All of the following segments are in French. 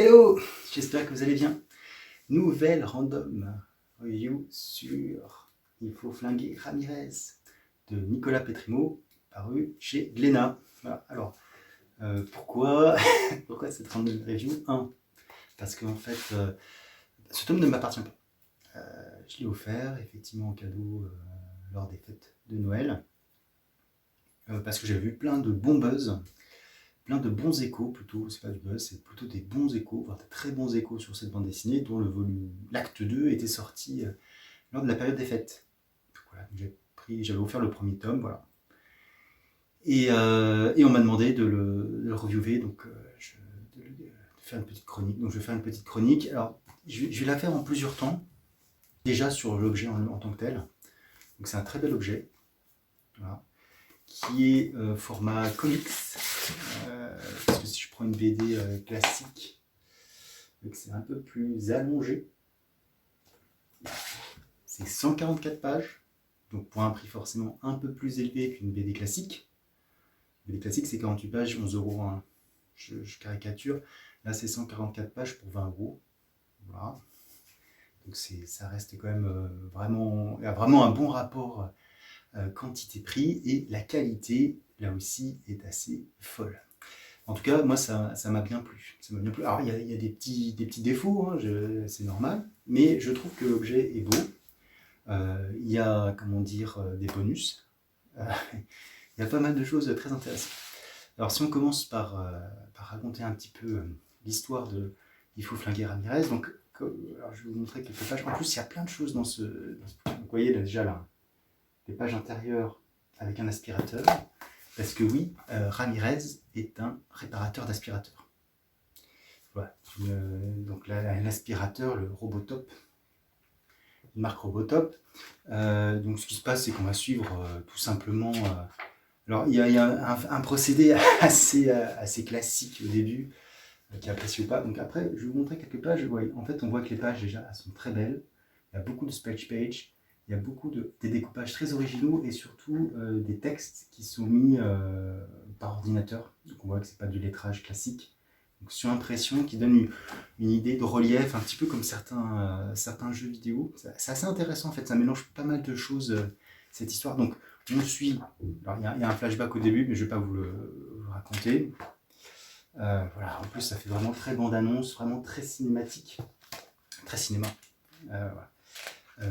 Hello, j'espère que vous allez bien. Nouvelle random review sur Il faut flinguer Ramirez de Nicolas Petrimo, paru chez Glénat. Voilà. Alors, pourquoi cette random review 1, parce qu'en fait, ce tome ne m'appartient pas. Je l'ai offert effectivement en cadeau lors des fêtes de Noël, parce que j'ai vu plein de bons buzz. Plein de bons échos, plutôt, c'est pas du buzz, c'est plutôt des bons échos, voire des très bons échos sur cette bande dessinée, dont l'acte 2 était sorti lors de la période des fêtes. Donc voilà, j'avais offert le premier tome, voilà. Et on m'a demandé de le reviewer, donc de faire une petite chronique. Donc je vais faire une petite chronique. Alors, je vais la faire en plusieurs temps, déjà sur l'objet en tant que tel. Donc c'est un très bel objet, voilà, qui est format comics. Parce que si je prends une BD classique, c'est un peu plus allongé. C'est 144 pages, donc pour un prix forcément un peu plus élevé qu'une BD classique. Une BD classique, c'est 48 pages, 11 €. Hein. Je caricature. Là, c'est 144 pages pour 20 €. Voilà. Donc ça reste quand même il y a vraiment un bon rapport quantité-prix, et la qualité, là aussi, est assez folle. En tout cas, moi, ça m'a bien plu. Ça m'a bien plu. Alors, il y a des petits défauts, hein, c'est normal, mais je trouve que l'objet est beau. Il y a, comment dire, des bonus. Il y a pas mal de choses très intéressantes. Alors, si on commence par raconter un petit peu l'histoire de Il faut flinguer Ramirez, donc, alors je vais vous montrer quelques pages. En plus, il y a plein de choses dans ce bouquin. Donc, vous voyez là, déjà là, des pages intérieures avec un aspirateur. Parce que oui, Ramirez est un réparateur d'aspirateurs. Voilà. Donc l'aspirateur, le Robotop, une marque Robotop. Donc ce qui se passe, c'est qu'on va suivre tout simplement... alors il y a un procédé assez classique au début, qui est apprécié ou pas. Donc après, je vais vous montrer quelques pages. Ouais, en fait, on voit que les pages déjà, elles sont très belles. Il y a beaucoup de splash page. Il y a beaucoup des découpages très originaux, et surtout des textes qui sont mis par ordinateur. Donc on voit que c'est pas du lettrage classique. Donc sur impression, qui donne une idée de relief, un petit peu comme certains jeux vidéo. C'est assez intéressant en fait, ça mélange pas mal de choses, cette histoire. Donc on suit, alors il y a un flashback au début, mais je vais pas vous le raconter. Voilà, en plus ça fait vraiment très bande-annonce, vraiment très cinématique, très cinéma. Voilà.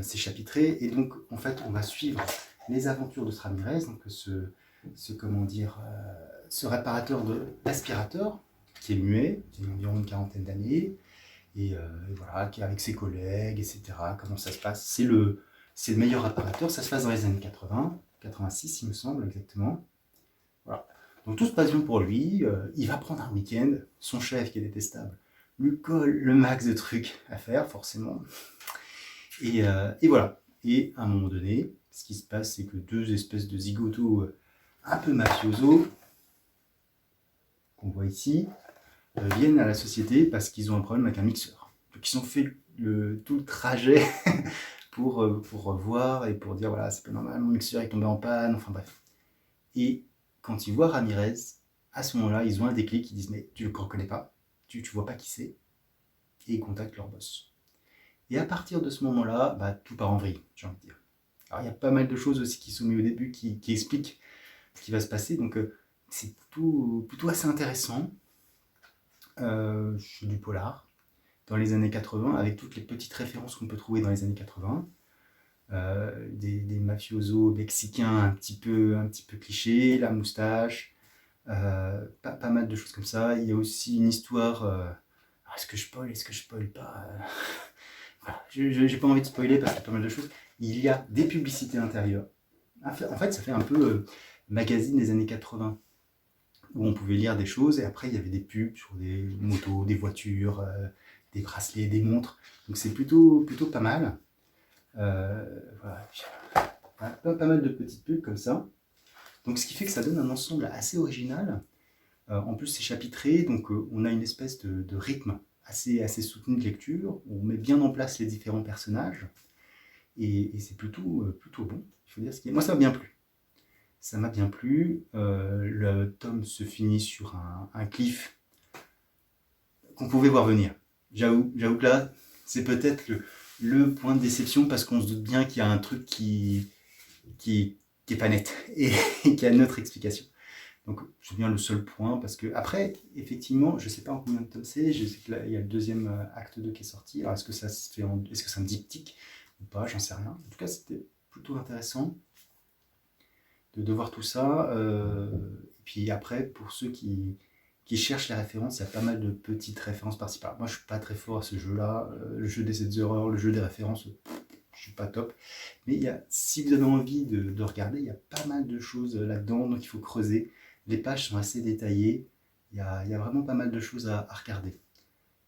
C'est chapitré, et donc en fait on va suivre les aventures de ce Ramirez, donc ce réparateur d'aspirateur qui est muet, qui a environ une quarantaine d'années, et voilà, qui est avec ses collègues, etc. Comment ça se passe? C'est le meilleur réparateur. Ça se passe dans les années 80, 86 il me semble exactement. Voilà. Donc tout se passe bien pour lui. Il va prendre un week-end. Son chef, qui est détestable, lui colle le max de trucs à faire, forcément. Et voilà. Et à un moment donné, ce qui se passe, c'est que deux espèces de zigotos un peu mafiosos, qu'on voit ici, viennent à la société parce qu'ils ont un problème avec un mixeur. Donc ils ont fait tout le trajet pour voir et pour dire voilà, c'est pas normal, mon mixeur est tombé en panne, enfin bref. Et quand ils voient Ramirez, à ce moment-là, ils ont un déclic, ils disent mais tu le reconnais pas, tu vois pas qui c'est, et ils contactent leur boss. Et à partir de ce moment-là, bah, tout part en vrille, j'ai envie de dire. Alors il y a pas mal de choses aussi qui sont mises au début qui expliquent ce qui va se passer, donc c'est plutôt assez intéressant. C'est du polar dans les années 80, avec toutes les petites références qu'on peut trouver dans les années 80. Des mafiosos mexicains un petit peu clichés, la moustache, pas mal de choses comme ça. Il y a aussi une histoire... est-ce que je spoil pas Voilà. J'ai pas envie de spoiler parce qu'il y a pas mal de choses. Il y a des publicités intérieures. En fait, ça fait un peu magazine des années 80, où on pouvait lire des choses, et après il y avait des pubs sur des motos, des voitures, des bracelets, des montres. Donc c'est plutôt pas mal. Voilà. Pas mal de petites pubs comme ça. Donc ce qui fait que ça donne un ensemble assez original. En plus c'est chapitré, donc on a une espèce de rythme assez soutenu de lecture. On met bien en place les différents personnages, et c'est plutôt bon. Il faut dire ce qui est. Moi ça m'a bien plu. Ça m'a bien plu. Le tome se finit sur un cliff qu'on pouvait voir venir. J'avoue que là, c'est peut-être le point de déception parce qu'on se doute bien qu'il y a un truc qui est pas net et qui a une autre explication. Donc c'est bien le seul point parce que après, effectivement, je sais pas en combien de tomes c'est, je sais que là, il y a le deuxième acte 2 qui est sorti. Alors est-ce que ça se fait est-ce que c'est un diptyque ou pas, j'en sais rien. En tout cas, c'était plutôt intéressant de voir tout ça. Et puis après, pour ceux qui cherchent les références, il y a pas mal de petites références par-ci par-là. Moi, je suis pas très fort à ce jeu-là. Le jeu des 7 horreurs, le jeu des références, je suis pas top. Mais si vous avez envie de regarder, il y a pas mal de choses là-dedans, donc il faut creuser. Les pages sont assez détaillées. Il y a vraiment pas mal de choses à regarder.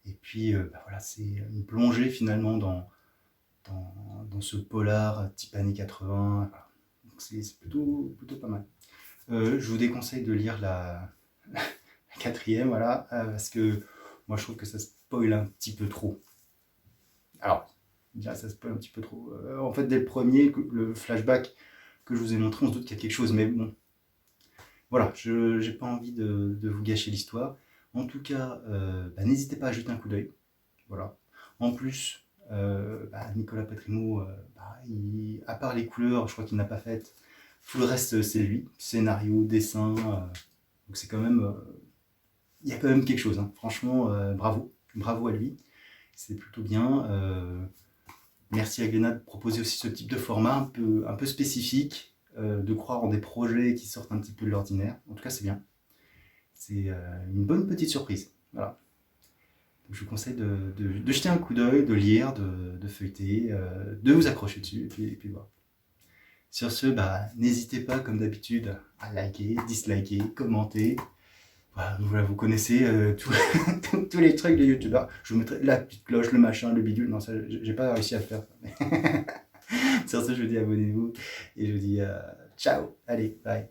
Et puis, voilà, c'est une plongée finalement dans ce polar type années 80. Voilà. Donc c'est plutôt pas mal. Je vous déconseille de lire la quatrième, voilà, parce que moi je trouve que ça spoil un petit peu trop. Alors, déjà ça spoil un petit peu trop. En fait, dès le premier, le flashback que je vous ai montré, on se doute qu'il y a quelque chose, mais bon, voilà, je n'ai pas envie de vous gâcher l'histoire. En tout cas, n'hésitez pas à jeter un coup d'œil. Voilà. En plus, Nicolas Patrimo, à part les couleurs, je crois qu'il n'a pas fait. Tout le reste, c'est lui. Scénario, dessin. Donc c'est quand même... il y a quand même quelque chose. Hein. Franchement, bravo. Bravo à lui. C'est plutôt bien. Merci à Glénat de proposer aussi ce type de format un peu spécifique, de croire en des projets qui sortent un petit peu de l'ordinaire. En tout cas, c'est bien. C'est une bonne petite surprise. Voilà. Donc, je vous conseille de jeter un coup d'œil, de lire, de feuilleter, de vous accrocher dessus, et puis voilà. Sur ce, n'hésitez pas, comme d'habitude, à liker, disliker, commenter. Voilà, vous connaissez tous les trucs de youtubeurs. Je vous mettrai la petite cloche, le machin, le bidule. Non, ça, j'ai pas réussi à le faire. Sur ce, je vous dis abonnez-vous et je vous dis ciao. Allez, bye.